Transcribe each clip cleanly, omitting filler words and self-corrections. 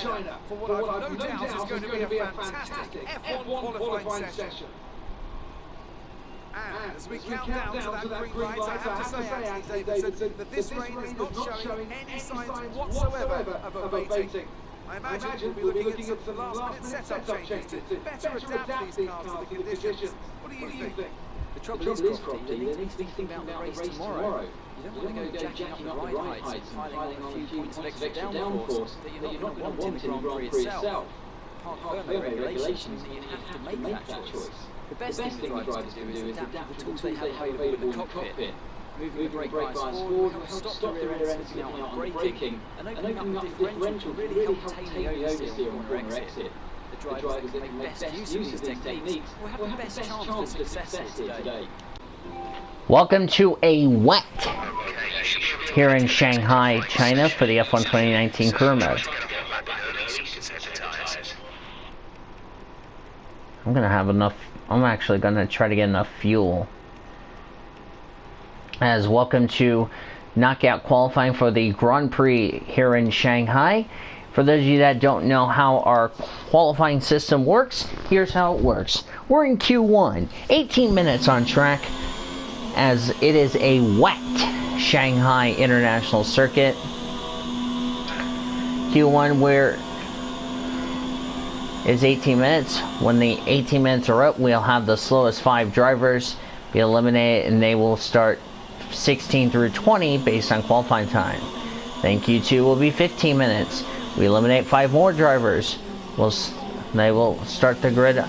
China for what I've no doubt is going to be a fantastic F1 qualifying session. And as we count down to that green light, I have to say, Anthony Davidson, that this rain is not showing any signs whatsoever of abating. I imagine we'll be looking at some last-minute setup changes to better adapt these cars to the conditions. What do you think? The trouble is, Crofty, they need to be thinking about the race tomorrow. You don't want to go jacking up the right heights and piling on a few points of extra downforce that you're not going to want in the Grand Prix itself. Park firmware regulations, you'd have to make that choice. The best thing the drivers can do is adapt to the tools they have available in the cockpit. Moving the brake bias forward will help stop the rear end slipping out on braking, and opening up the differential really help tame the oversteer on corner exit. The drivers that make best use of these techniques will have the best chance for success here today. Welcome to a wet here in Shanghai, China for the F1 2019 career mode. I'm gonna have enough. I'm actually gonna try to get enough fuel. As welcome to knockout qualifying for the Grand Prix here in Shanghai. For those of you that don't know how our qualifying system works, here's how it works. We're in Q1, 18 minutes on track, as it is a wet Shanghai International Circuit. Q1 where is 18 minutes. When the 18 minutes are up, we'll have the slowest 5 drivers be eliminated, and they will start 16 through 20 based on qualifying time. Then Q2 will be 15 minutes. We eliminate 5 more drivers. They will start the grid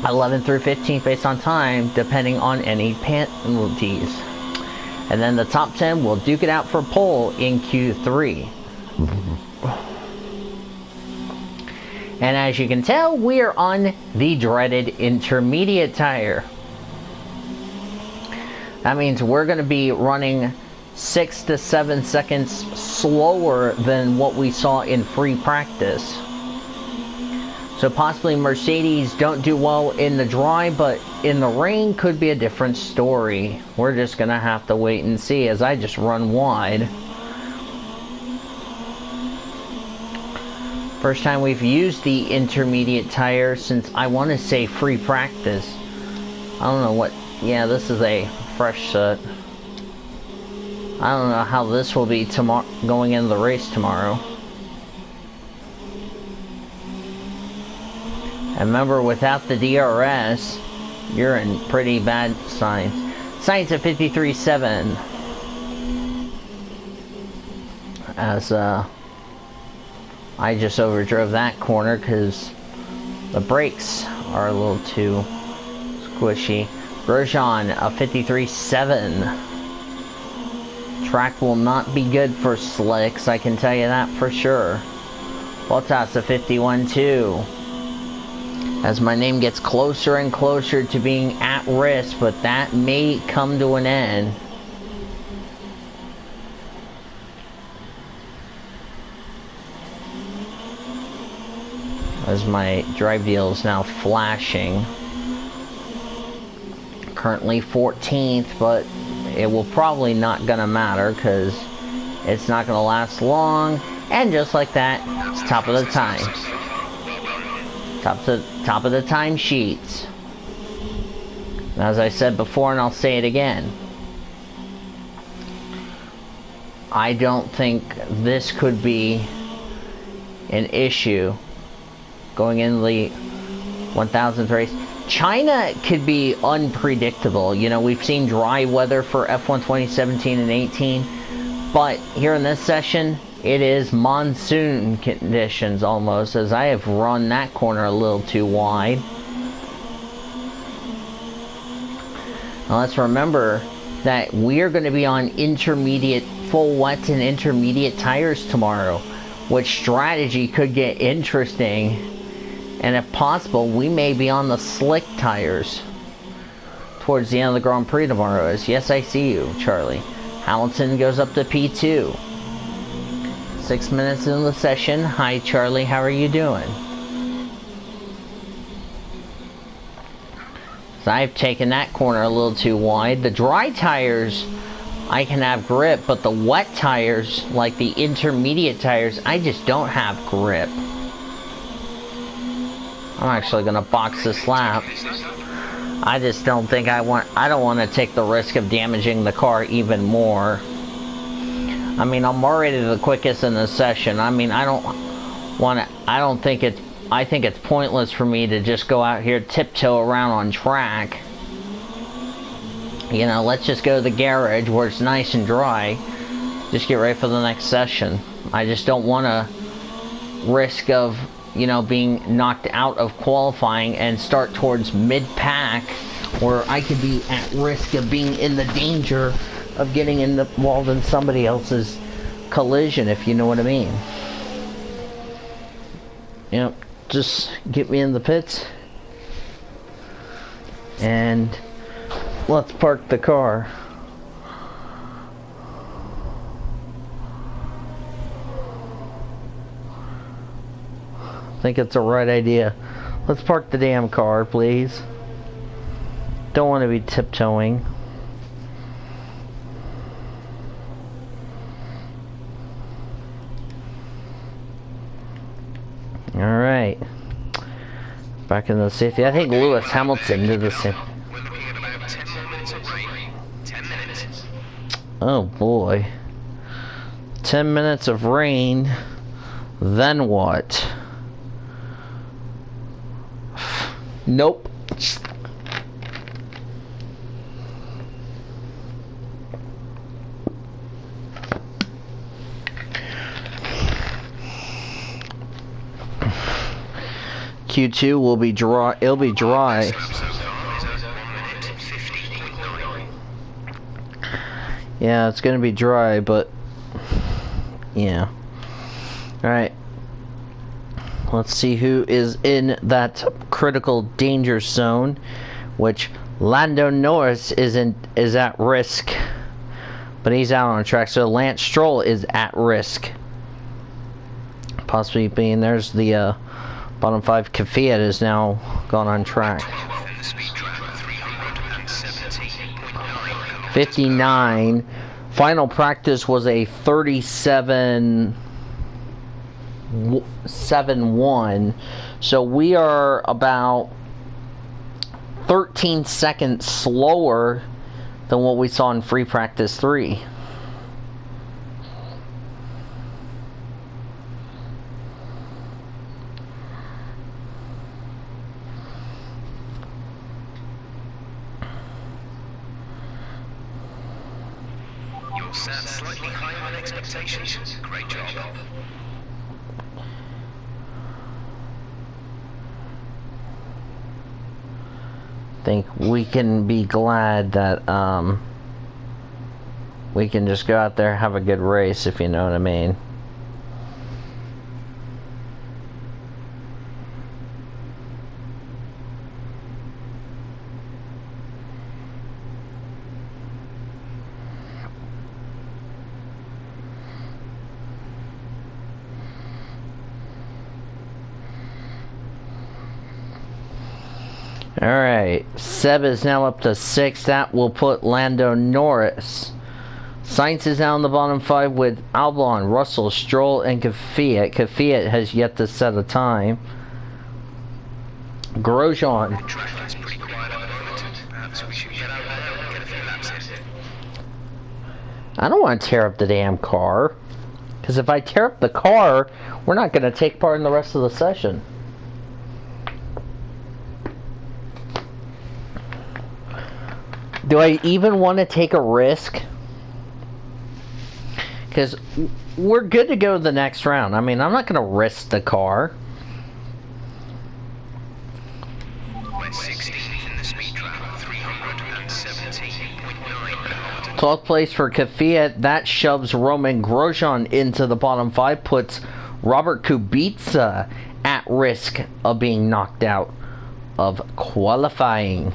11 through 15 based on time, depending on any penalties. And then the top 10 will duke it out for pole in Q3. And as you can tell, we are on the dreaded intermediate tire. That means we're going to be running 6 to 7 seconds slower than what we saw in free practice. So possibly Mercedes don't do well in the dry, but in the rain could be a different story. We're just going to have to wait and see as I just run wide. First time we've used the intermediate tire since, I want to say, free practice. I don't know what. Yeah, this is a fresh set. I don't know how this will be tomorrow, going into the race tomorrow. And remember, without the DRS, you're in pretty bad signs. Science at 53.7. As I just overdrove that corner because the brakes are a little too squishy. Grosjean, a 53.7. Track will not be good for slicks, I can tell you that for sure. Bottas, a 51.2. As my name gets closer and closer to being at risk, but that may come to an end. As my drive deal is now flashing. Currently 14th, but it will probably not gonna matter because it's not gonna last long. And just like that, it's top of the times. Top of the time sheets. And as I said before, and I'll say it again, I don't think this could be an issue going into the 1000th race. China could be unpredictable. You know, we've seen dry weather for F1 2017 and 18, but here in this session, it is monsoon conditions almost, as I have run that corner a little too wide. Now let's remember that we are going to be on intermediate, full wet and intermediate tires tomorrow, which strategy could get interesting. And if possible, we may be on the slick tires towards the end of the Grand Prix tomorrow. As yes, I see you, Charlie. Hamilton goes up to P2. 6 minutes into the session. Hi, Charlie. How are you doing? So I've taken that corner a little too wide. The dry tires, I can have grip, but the wet tires, like the intermediate tires, I just don't have grip. I'm actually gonna box this lap. I just don't think I don't want to take the risk of damaging the car even more. I mean, I'm already the quickest in the session. I mean, I think it's pointless for me to just go out here tiptoe around on track. You know, let's just go to the garage where it's nice and dry. Just get ready for the next session. I just don't want to risk of, you know, being knocked out of qualifying and start towards mid-pack where I could be at risk of being in the danger of getting involved in somebody else's collision, if you know what I mean. Yep, just get me in the pits and let's park the car. I think it's the right idea. Let's park the damn car, please. Don't want to be tiptoeing. Alright. Back in the safety. I think Lewis Hamilton did the same. We're looking at about 10 more minutes of rain. 10 minutes. Oh boy. 10 minutes of rain. Then what? Nope. Q2 will be dry. It'll be dry. Yeah, it's gonna be dry, but yeah. Alright. Let's see who is in that critical danger zone, which Lando Norris is at risk, but he's out on track. So Lance Stroll is at risk, possibly being there's the bottom 5. Kvyat is now gone on track. 59. Final practice was a 37.71. So we are about 13 seconds slower than what we saw in free practice 3. You're set slightly higher than expectations. Great job. I think we can be glad that we can just go out there and have a good race, if you know what I mean. Alright, Seb is now up to 6. That will put Lando Norris. Sainz is now in the bottom 5 with Albon, Russell, Stroll, and Kvyat. Kvyat has yet to set a time. Grosjean. Track is pretty quiet at the moment. Perhaps we should get out there and get a few laps in. I don't want to tear up the damn car. Because if I tear up the car, we're not going to take part in the rest of the session. Do I even want to take a risk? Because we're good to go the next round. I mean, I'm not going to risk the car. We're 16th in the speed trap, 317.9. 12th place for Kvyat. That shoves Roman Grosjean into the bottom 5. Puts Robert Kubica at risk of being knocked out of qualifying.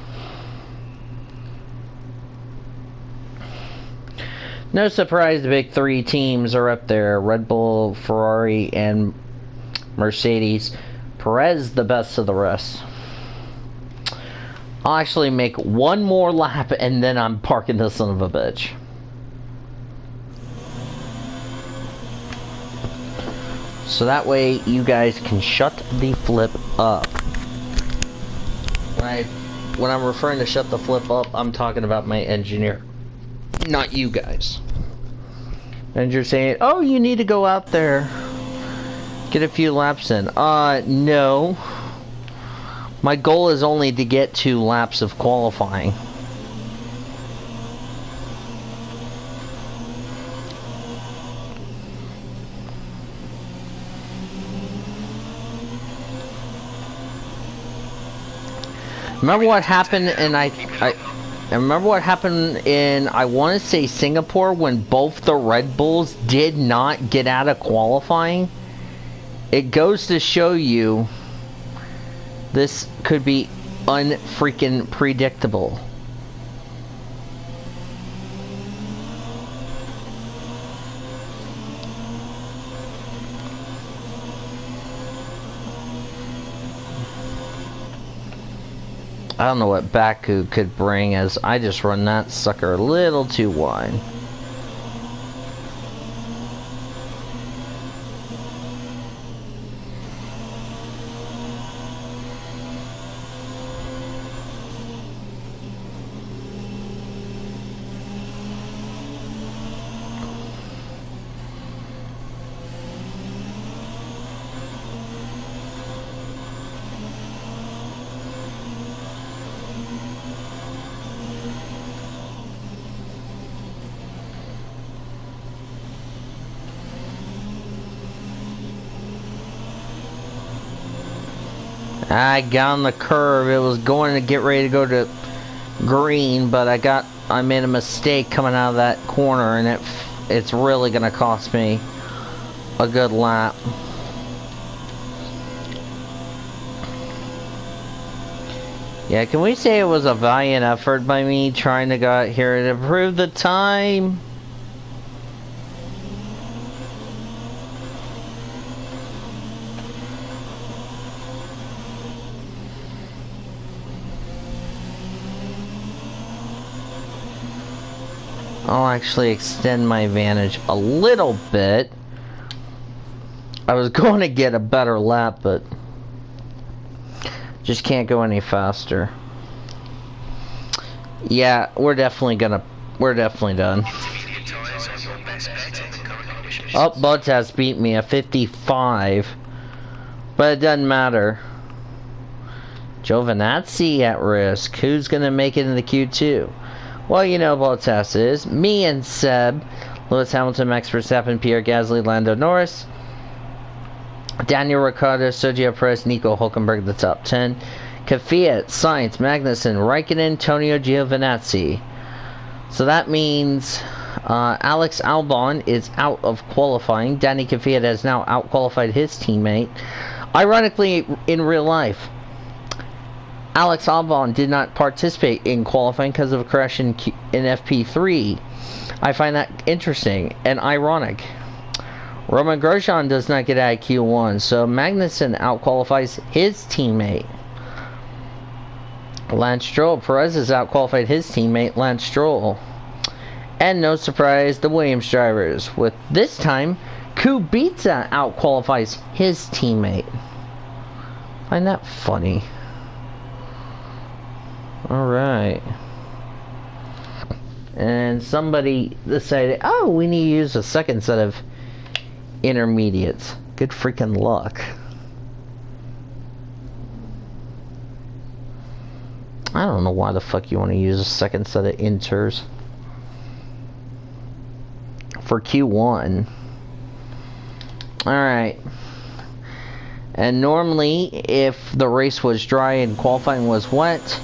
No surprise, the big 3 teams are up there. Red Bull, Ferrari, and Mercedes. Perez, the best of the rest. I'll actually make one more lap, and then I'm parking this son of a bitch. So that way you guys can shut the flip up. When I'm referring to shut the flip up, I'm talking about my engineer, not you guys. And you're saying, oh, you need to go out there, get a few laps in. No. My goal is only to get 2 laps of qualifying. Remember what happened I remember what happened in, I want to say, Singapore, when both the Red Bulls did not get out of qualifying? It goes to show you this could be unfreaking predictable. I don't know what Baku could bring, as I just run that sucker a little too wide. I got on the curve. It was going to get ready to go to green, but I made a mistake coming out of that corner, and it's really gonna cost me a good lap. Yeah, can we say it was a valiant effort by me trying to go out here and improve the time? I'll actually extend my advantage a little bit. I was going to get a better lap, but just can't go any faster. Yeah, we're definitely done. Oh, Bottas beat me at 55, but it doesn't matter. Giovinazzi at risk. Who's gonna make it in the Q2? Well, you know Bottas is. Me and Seb, Lewis Hamilton, Max Verstappen, Pierre Gasly, Lando Norris, Daniel Ricciardo, Sergio Perez, Nico Hulkenberg, the top 10. Kvyat, Sainz, Magnussen, Raikkonen, Antonio Giovinazzi. So that means Alex Albon is out of qualifying. Danny Kvyat has now out-qualified his teammate. Ironically, in real life, Alex Albon did not participate in qualifying because of a crash in FP3. I find that interesting and ironic. Roman Grosjean does not get out of Q1, so Magnussen out-qualifies his teammate. Lance Stroll, Perez has out-qualified his teammate, Lance Stroll. And no surprise, the Williams drivers, with this time, Kubica out-qualifies his teammate. Find that funny. Alright. And somebody decided, oh, we need to use a second set of intermediates. Good freaking luck. I don't know why the fuck you want to use a second set of inters for Q1. Alright. And normally, if the race was dry and qualifying was wet,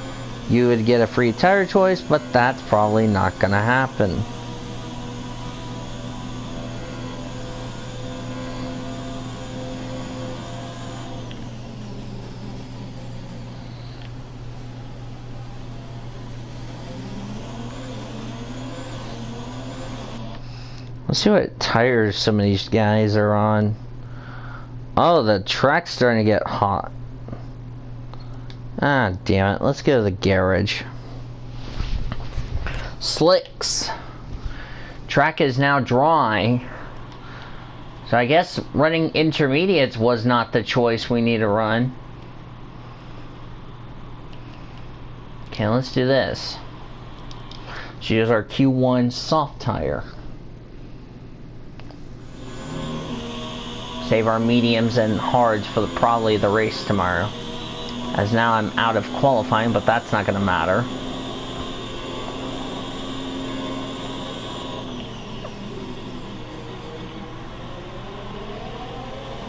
you would get a free tire choice, but that's probably not gonna happen. Let's see what tires some of these guys are on. Oh, the track's starting to get hot. Ah, damn it. Let's go to the garage. Slicks. Track is now dry. So I guess running intermediates was not the choice we need to run. Okay, let's do this. Let's use our Q1 soft tire. Save our mediums and hards for probably the race tomorrow. As now I'm out of qualifying, but that's not going to matter.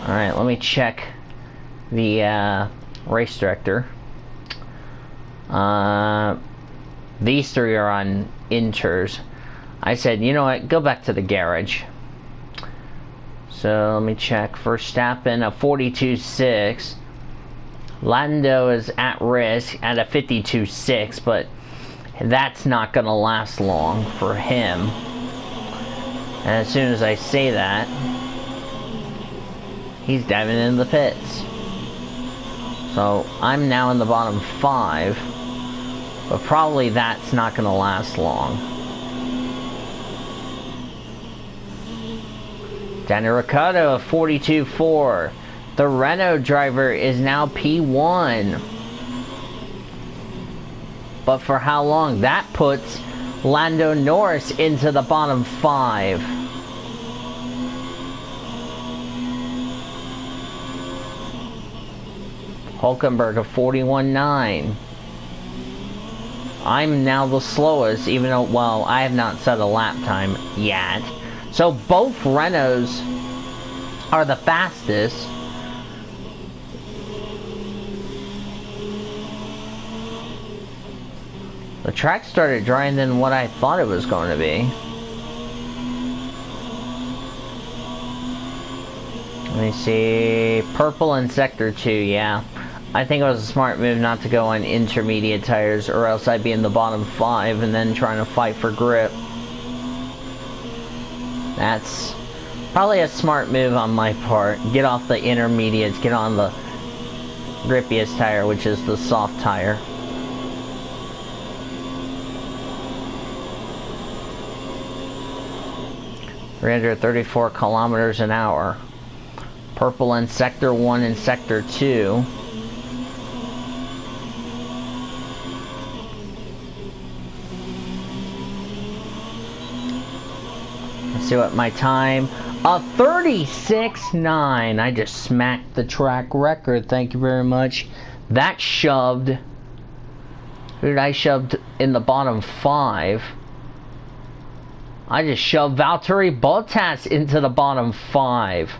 Alright, let me check the race director. These three are on inters. I said, you know what, go back to the garage. So let me check. Verstappen, a 42.6. Lando is at risk at a 52.6, but that's not going to last long for him. And as soon as I say that, he's diving in the pits. So I'm now in the bottom 5, but probably that's not going to last long. Daniel Ricciardo, 42.4. The Renault driver is now P1. But for how long? That puts Lando Norris into the bottom 5. Hulkenberg of 41.9. I'm now the slowest, even though, well, I have not set a lap time yet. So both Renaults are the fastest. The track started drier than what I thought it was going to be. Let me see. Purple in Sector 2, yeah. I think it was a smart move not to go on intermediate tires, or else I'd be in the bottom 5 and then trying to fight for grip. That's probably a smart move on my part. Get off the intermediates, get on the grippiest tire, which is the soft tire. .334 kilometers an hour. Purple in Sector 1 and Sector 2. Let's see what my time. A 36.9. I just smacked the track record. Thank you very much. That shoved. Who did I shove in the bottom 5? I just shoved Valtteri Bottas into the bottom 5.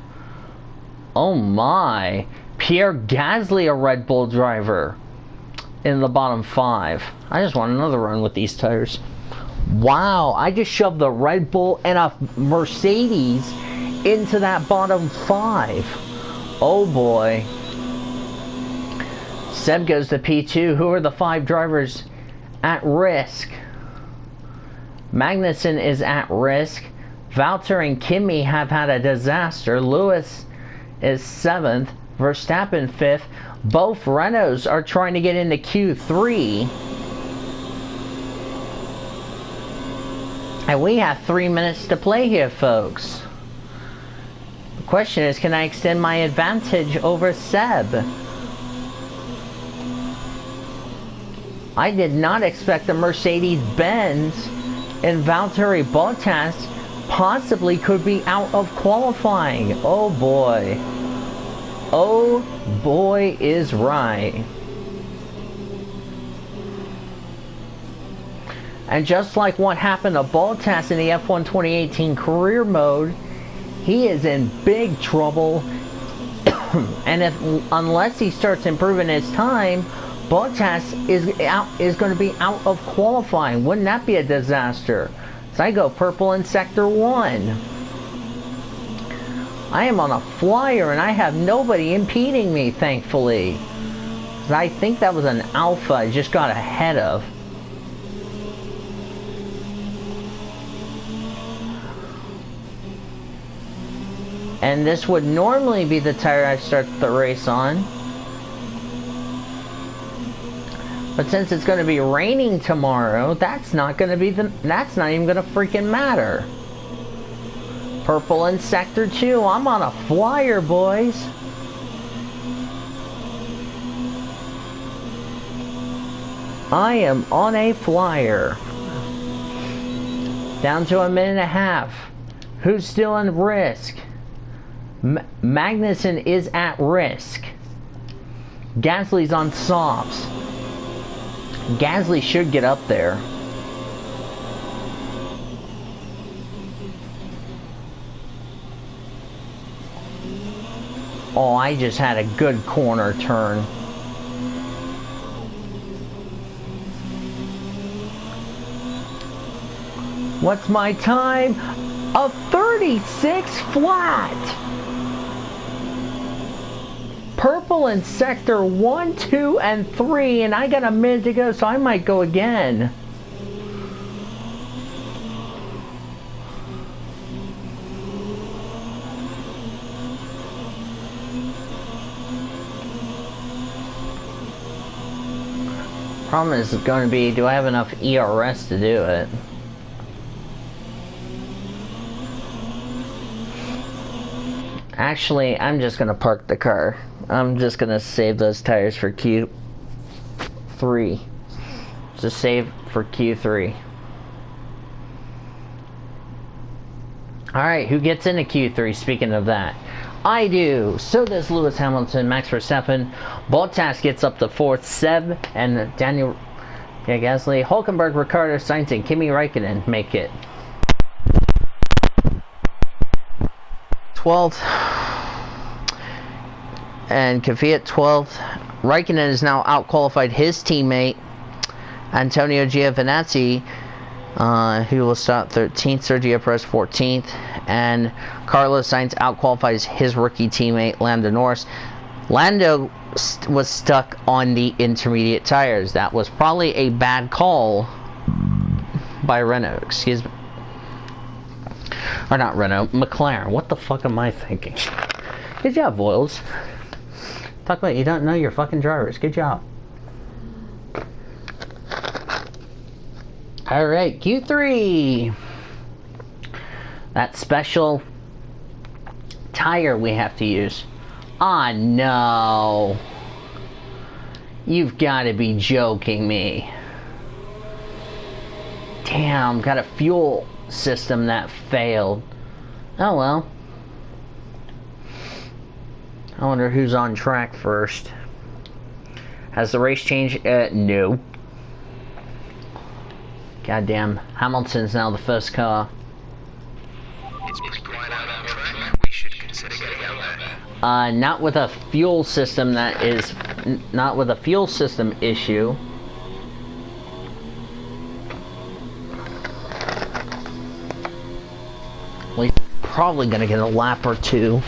Oh my. Pierre Gasly, a Red Bull driver, in the bottom 5. I just want another run with these tires. Wow, I just shoved the Red Bull and a Mercedes into that bottom 5. Oh boy. Seb goes to P2. Who are the 5 drivers at risk? Magnussen is at risk. Valtteri and Kimi have had a disaster. Lewis is 7th. Verstappen 5th. Both Renaults are trying to get into Q3. And we have 3 minutes to play here, folks. The question is, can I extend my advantage over Seb? I did not expect the Mercedes-Benz and Valtteri Bottas possibly could be out of qualifying. Oh boy. Oh boy is right. And just like what happened to Bottas in the F1 2018 career mode, he is in big trouble. And unless he starts improving his time, Bottas is going to be out of qualifying. Wouldn't that be a disaster? So I go purple in Sector 1. I am on a flyer and I have nobody impeding me, thankfully. I think that was an Alpha I just got ahead of. And this would normally be the tire I start the race on. But since it's going to be raining tomorrow, that's not even going to freaking matter. Purple in Sector 2. I'm on a flyer, boys. I am on a flyer. Down to a minute and a half. Who's still in risk? Magnussen is at risk. Gasly's on softs. Gasly should get up there. Oh, I just had a good corner turn. What's my time? A 36 flat. Purple in sector 1, 2, and 3, and I got a minute to go, so I might go again. Problem is going to be, do I have enough ERS to do it? Actually, I'm just going to park the car. I'm just going to save those tires for Q3. Just save for Q3. Alright, who gets into Q3? Speaking of that, I do. So does Lewis Hamilton, Max Verstappen. Bottas gets up to 4th, Seb and Daniel Gasly. Hulkenberg, Ricciardo, Sainz, and Kimi Räikkönen make it. 12th. And Kvyat 12th. Räikkönen has now out-qualified his teammate, Antonio Giovinazzi, who will start 13th, Sergio Perez 14th, and Carlos Sainz out-qualifies his rookie teammate, Lando Norris. Lando was stuck on the intermediate tires. That was probably a bad call by Renault, excuse me. Or not Renault, McLaren. What the fuck am I thinking? Good job, Voiles. Talk about you don't know your fucking drivers. Good job. Alright, Q3. That special tire we have to use. Ah, no. You've got to be joking me. Damn, got a fuel system that failed. Oh well. I wonder who's on track first. Has the race changed? No. Goddamn, Hamilton's now the first car. It's been quite out on track. We should consider getting out there. Not with a fuel system that is... not with a fuel system issue. We're probably gonna get a lap or two.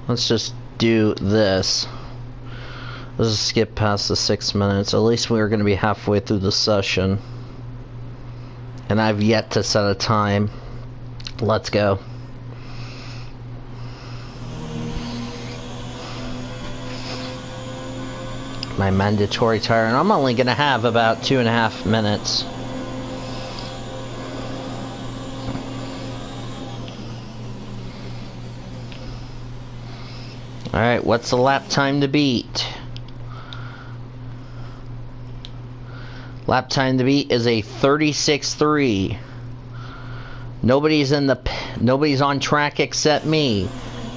Let's just do this. Let's just skip past the 6 minutes. At least we're going to be halfway through the session. And I've yet to set a time. Let's go. My mandatory tire. And I'm only going to have about 2.5 minutes. Alright, what's the lap time to beat? Lap time to beat is a 36.3. Nobody's on track except me.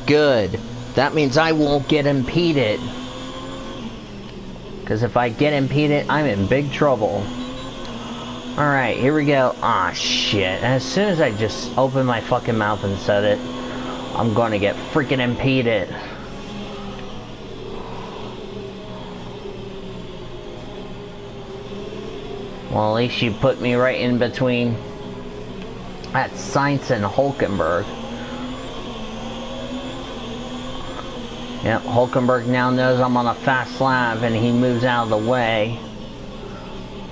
Good. That means I won't get impeded. Because if I get impeded, I'm in big trouble. Alright, here we go. Ah, shit. As soon as I just open my fucking mouth and said it, I'm gonna get freaking impeded. Well, at least you put me right in between at Sainz and Hulkenberg. Yep, Hulkenberg now knows I'm on a fast lap and he moves out of the way.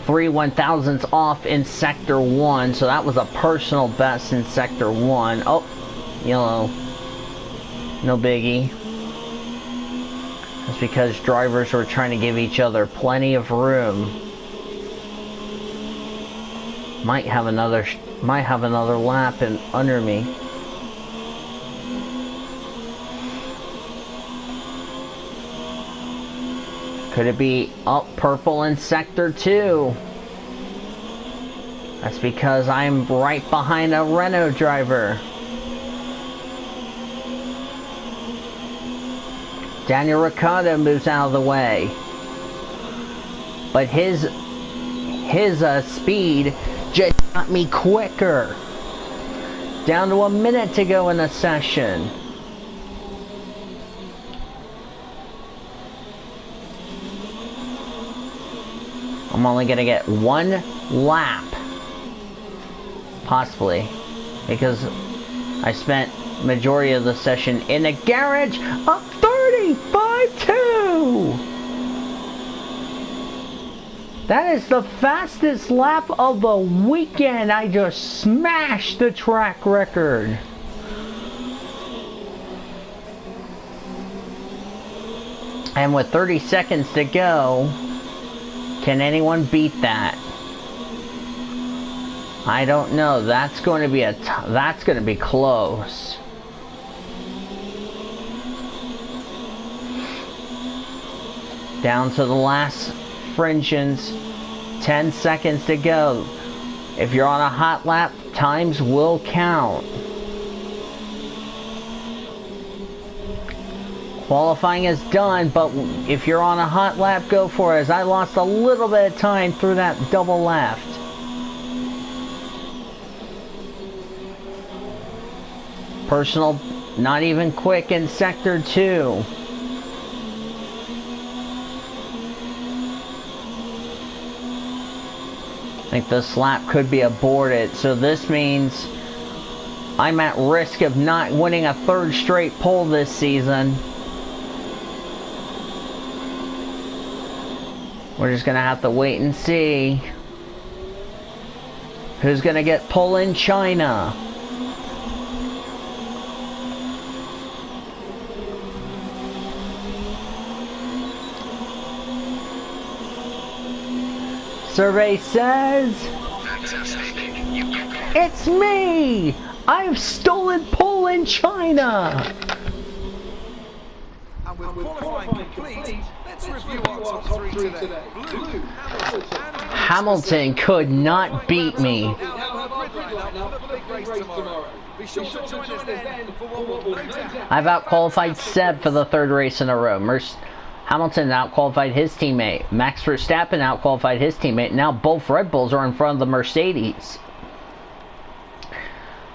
3 1,000ths off in Sector 1, so that was a personal best in Sector 1. Oh, yellow. No biggie. That's because drivers were trying to give each other plenty of room. Might have another lap in under me. Could it be up purple in sector 2? That's because I'm right behind a Renault driver. Daniel Ricciardo moves out of the way. But his speed just got me quicker. Down to a minute to go in the session. I'm only gonna get one lap. Possibly. Because I spent majority of the session in a garage up 35-2! That is the fastest lap of the weekend. I just smashed the track record. And with 30 seconds to go, can anyone beat that? I don't know. That's going to be that's going to be close. Down to the last fringes. 10 seconds to go. If you're on a hot lap, times will count. Qualifying is done, but if you're on a hot lap, go for it, as I lost a little bit of time through that double left. Personal, not even quick in sector 2. I think this lap could be aborted, so this means I'm at risk of not winning a third straight pole this season. We're just gonna have to wait and see who's gonna get pole in China. Survey says, it's me! I've stolen pole in China! And with qualifying complete, let's review our top three today. Blue, Hamilton could not beat me. Now our grid lineup for the big race tomorrow. Be sure to join us then for what will no doubt. I've outqualified Seb for the third race in a row. Hamilton outqualified his teammate. Max Verstappen outqualified his teammate. Now both Red Bulls are in front of the Mercedes.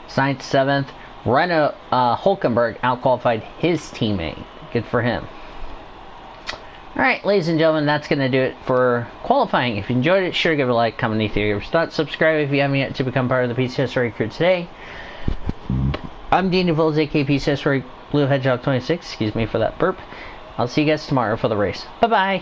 9th, 7th. Renault Hulkenberg outqualified his teammate. Good for him. Alright, ladies and gentlemen, that's going to do it for qualifying. If you enjoyed it, sure give it a like, comment, leave your thoughts, subscribe if you haven't yet to become part of the PCS crew today. I'm Dean DeVills, aka PCS Blue Hedgehog 26. Excuse me for that burp. I'll see you guys tomorrow for the race. Bye-bye.